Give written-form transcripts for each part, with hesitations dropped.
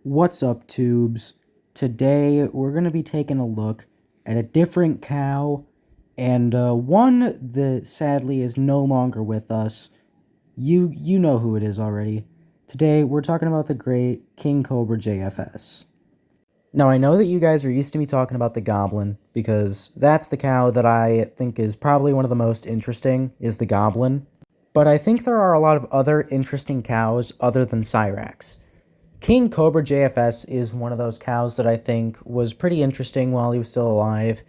What's up, tubes? Today we're going to be taking a look at a different cow, and one that sadly is no longer with us. You know who it is already. Today we're talking about the great King Cobra JFS. Now I know that you guys are used to me talking about the Goblin, because that's the cow that I think is probably one of the most interesting, is the Goblin. But I think there are a lot of other interesting cows other than Cyrax. King Cobra JFS is one of those cows that I think was pretty interesting while he was still alive.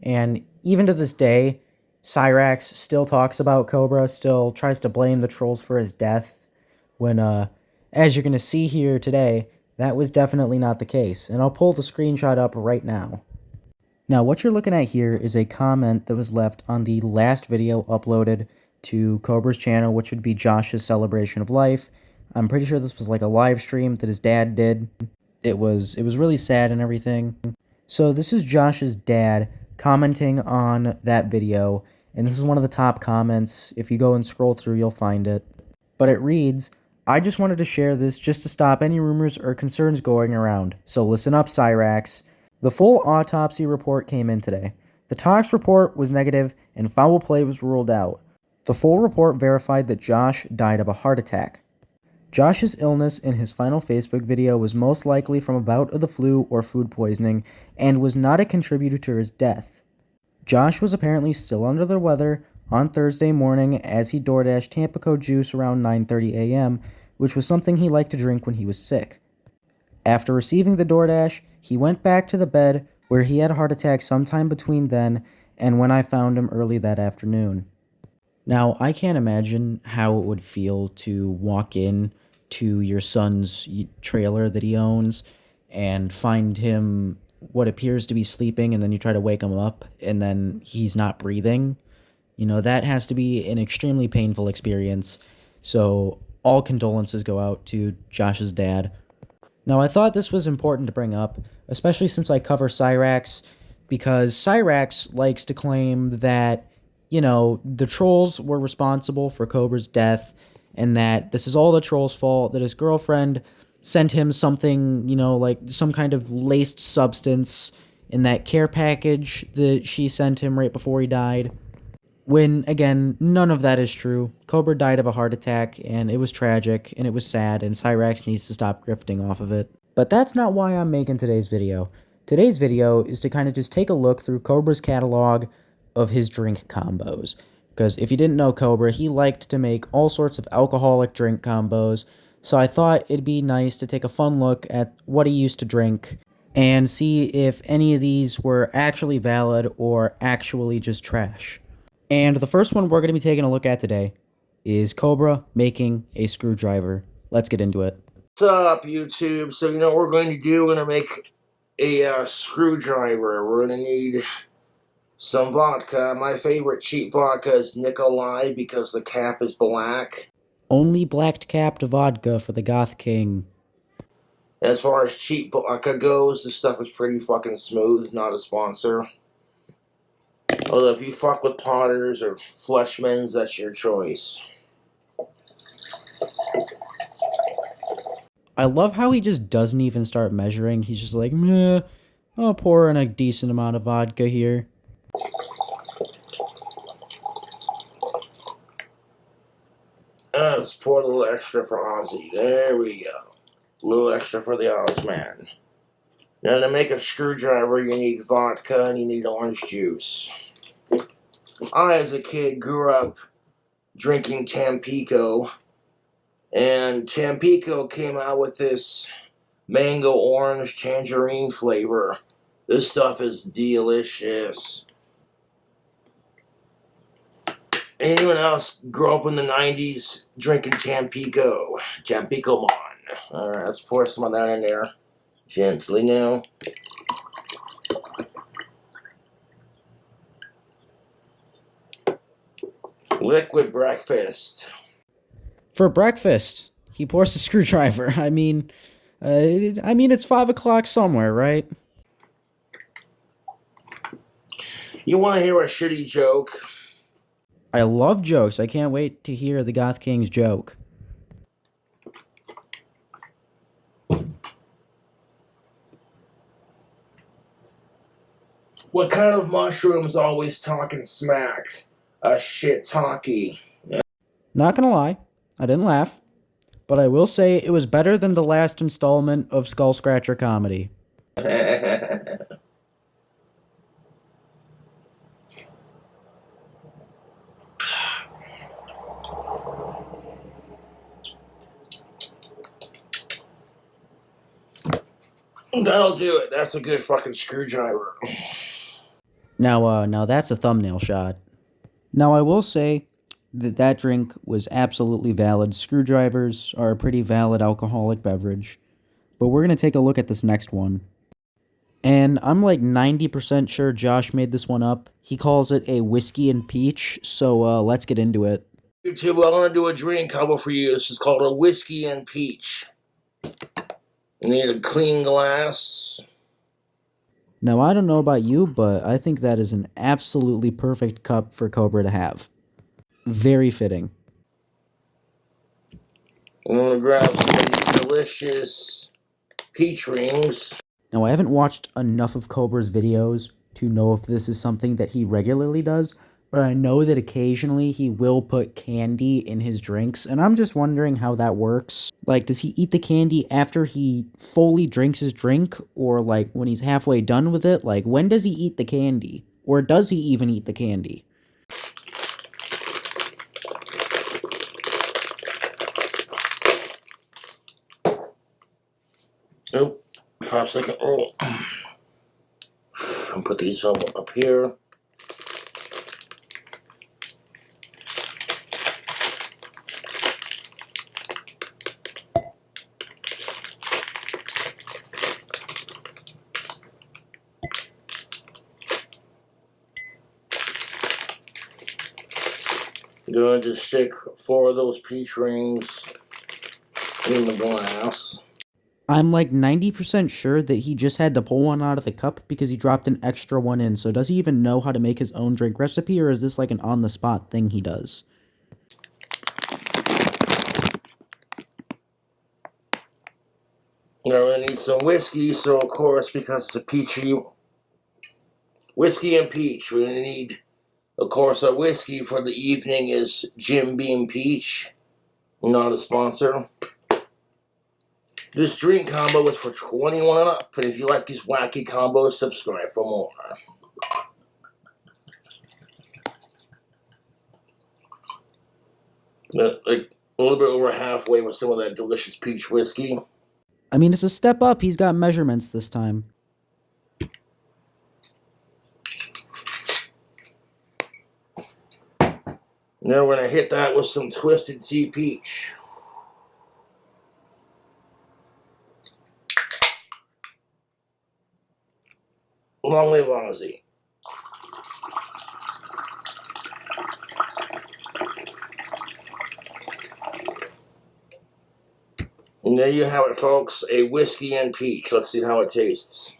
And even to this day, Cyrax still talks about Cobra, still tries to blame the trolls for his death, when, as you're going to see here today, that was definitely not the case. And I'll pull the screenshot up right now. Now, what you're looking at here is a comment that was left on the last video uploaded to Cobra's channel, which would be Josh's celebration of life. I'm pretty sure this was like a live stream that his dad did. It was really sad and everything. So this is Josh's dad commenting on that video, and this is one of the top comments. If you go and scroll through, you'll find it. But it reads, "I just wanted to share this just to stop any rumors or concerns going around. So listen up, Cyrax. The full autopsy report came in today. The tox report was negative and foul play was ruled out. The full report verified that Josh died of a heart attack. Josh's illness in his final Facebook video was most likely from a bout of the flu or food poisoning and was not a contributor to his death. Josh was apparently still under the weather on Thursday morning as he DoorDashed Tampico juice around 9:30 a.m., which was something he liked to drink when he was sick. After receiving the DoorDash, he went back to the bed where he had a heart attack sometime between then and when I found him early that afternoon." Now, I can't imagine how it would feel to walk in to your son's trailer that he owns and find him what appears to be sleeping, and then you try to wake him up and then he's not breathing. You know, that has to be an extremely painful experience. So all condolences go out to Josh's dad. Now, I thought this was important to bring up, especially since I cover Cyrax, because Cyrax likes to claim that, you know, the trolls were responsible for Cobra's death, and that this is all the troll's fault, that his girlfriend sent him something, you know, like some kind of laced substance in that care package that she sent him right before he died. When, again, none of that is true. Cobra died of a heart attack, and it was tragic, and it was sad, and Cyrax needs to stop grifting off of it. But that's not why I'm making today's video. Today's video is to kind of just take a look through Cobra's catalog of his drink combos. Because if you didn't know Cobra, he liked to make all sorts of alcoholic drink combos, so I thought it'd be nice to take a fun look at what he used to drink and see if any of these were actually valid or actually just trash. And the first one we're going to be taking a look at today is Cobra making a screwdriver. Let's get into it. What's up, YouTube? So you know what we're going to do? We're going to make a screwdriver. We're going to need some vodka. My favorite cheap vodka is Nikolai because the cap is black. Only black-capped vodka for the Gothic King. As far as cheap vodka goes, this stuff is pretty fucking smooth. Not a sponsor. Although if you fuck with Potters or Fleischmann's, that's your choice. I love how he just doesn't even start measuring. He's just like, meh, I'll pour in a decent amount of vodka here. Let's pour a little extra for Ozzy. There we go. A little extra for the Ozman. Now to make a screwdriver, you need vodka and you need orange juice. I, as a kid, grew up drinking Tampico. And Tampico came out with this mango orange tangerine flavor. This stuff is delicious. Anyone else grew up in the 90s drinking Tampico? Tampico Mon. Alright, let's pour some of that in there. Gently now. Liquid breakfast. For breakfast, he pours a screwdriver. I mean, it's 5 o'clock somewhere, right? You want to hear a shitty joke? I love jokes. I can't wait to hear the Goth King's joke. What kind of mushrooms always talking smack? A shit talkie. Not gonna lie, I didn't laugh, but I will say it was better than the last installment of Skull Scratcher Comedy. That'll do it. That's a good fucking screwdriver. Now that's a thumbnail shot. Now I will say that that drink was absolutely valid. Screwdrivers are a pretty valid alcoholic beverage. But we're gonna take a look at this next one. And I'm like 90% sure Josh made this one up. He calls it a whiskey and peach, so let's get into it. YouTube, I'm gonna do a drink combo for you. This is called a whiskey and peach. You need a clean glass. Now, I don't know about you, but I think that is an absolutely perfect cup for Cobra to have. Very fitting. I'm gonna grab some delicious peach rings. Now, I haven't watched enough of Cobra's videos to know if this is something that he regularly does, but I know that occasionally he will put candy in his drinks, and I'm just wondering how that works. Like, does he eat the candy after he fully drinks his drink, or like when he's halfway done with it? Like, when does he eat the candy? Or does he even eat the candy? Oh, 5-second roll. I'll put these up here. Going to stick 4 of those peach rings in the glass. I'm like 90% sure that he just had to pull one out of the cup because he dropped an extra one in. So does he even know how to make his own drink recipe, or is this like an on-the-spot thing he does? Now I need some whiskey, so of course, because it's a peachy whiskey and peach, we're gonna need, of course, a whiskey for the evening is Jim Beam Peach. Not a sponsor. This drink combo is for 21 and up, and if you like these wacky combos, subscribe for more. Like a little bit over halfway with some of that delicious peach whiskey. I mean, it's a step up. He's got measurements this time. Now we're gonna hit that with some Twisted Tea Peach. Long live Ozzy. And there you have it, folks. A whiskey and peach. Let's see how it tastes.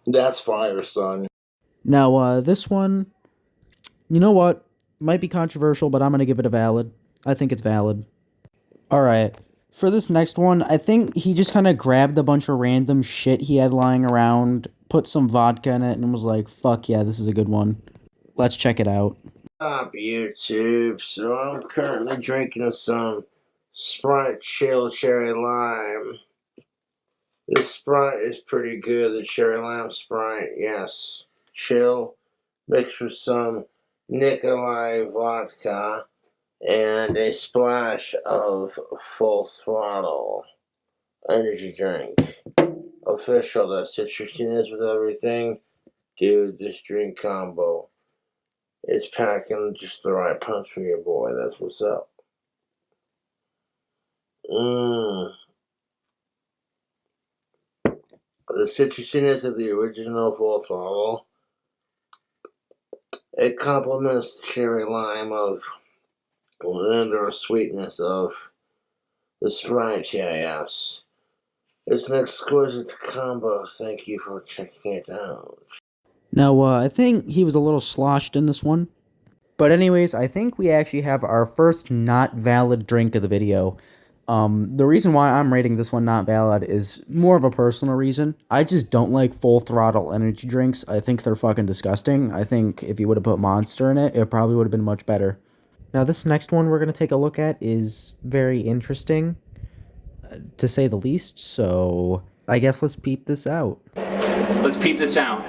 That's fire, son. Now, this one, you know what? Might be controversial, but I'm going to give it a valid. I think it's valid. Alright, for this next one, I think he just kind of grabbed a bunch of random shit he had lying around, put some vodka in it, and was like, fuck yeah, this is a good one. Let's check it out. Up YouTube. So I'm currently drinking some Sprite Chill Cherry Lime. This Sprite is pretty good. The Cherry Lime Sprite, yes. Chill, mixed with some Nikolai vodka and a splash of Full Throttle energy drink. Official, the citrusiness with everything. Dude, this drink combo is packing just the right punch for your boy. That's what's up. The citrusiness of the original Full Throttle. It complements the cherry lime of or sweetness of the Sprite, yes. It's an exquisite combo. Thank you for checking it out. Now, I think he was a little sloshed in this one. But anyways, I think we actually have our first not valid drink of the video. The reason why I'm rating this one not valid is more of a personal reason. I just don't like full throttle energy drinks. I think they're fucking disgusting. I think if you would have put Monster in it, it probably would have been much better. Now, this next one we're going to take a look at is very interesting, to say the least, so I guess let's peep this out. Let's peep this out.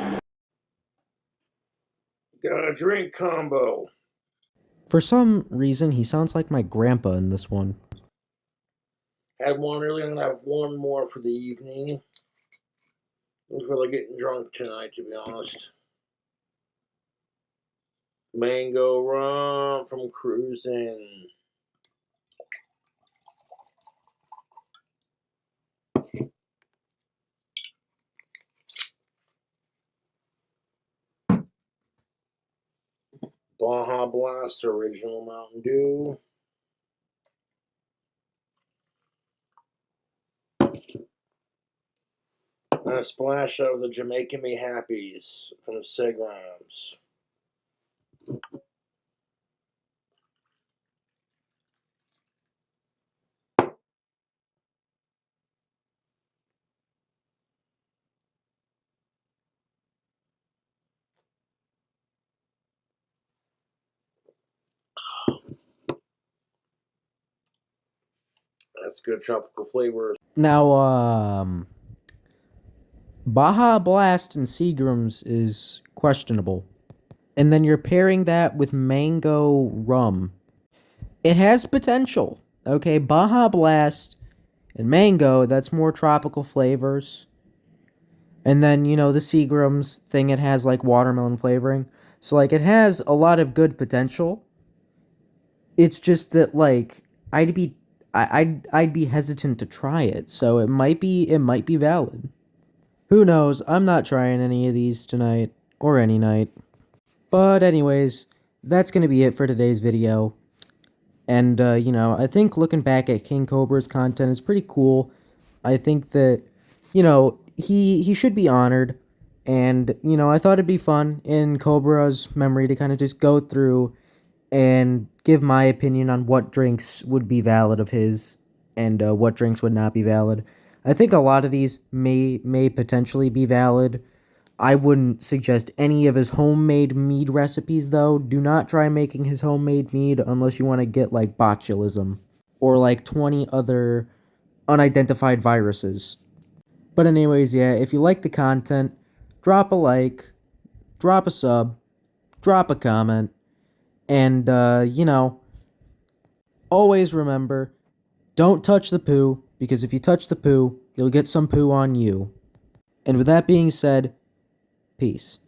Got a drink combo. For some reason, he sounds like my grandpa in this one. Had one earlier and I have one more for the evening. I'm really getting drunk tonight, to be honest. Mango rum from cruising. Baja Blast original Mountain Dew. And a splash of the Jamaican Me Happies from Seagrams. That's good tropical flavor. Now, Baja Blast and Seagrams is questionable. And then you're pairing that with mango rum. It has potential. Okay, Baja Blast and mango, that's more tropical flavors. And then, the Seagram's thing, it has like watermelon flavoring. So like it has a lot of good potential. It's just that like I'd be hesitant to try it. So it might be valid. Who knows? I'm not trying any of these tonight or any night. But anyways, that's going to be it for today's video. And, I think looking back at King Cobra's content is pretty cool. I think that, he should be honored. And, I thought it'd be fun in Cobra's memory to kind of just go through and give my opinion on what drinks would be valid of his and what drinks would not be valid. I think a lot of these may potentially be valid. I wouldn't suggest any of his homemade mead recipes, though. Do not try making his homemade mead unless you want to get, like, botulism or, like, 20 other unidentified viruses. But anyways, yeah, if you like the content, drop a like, drop a sub, drop a comment, and, always remember, don't touch the poo, because if you touch the poo, you'll get some poo on you. And with that being said, peace.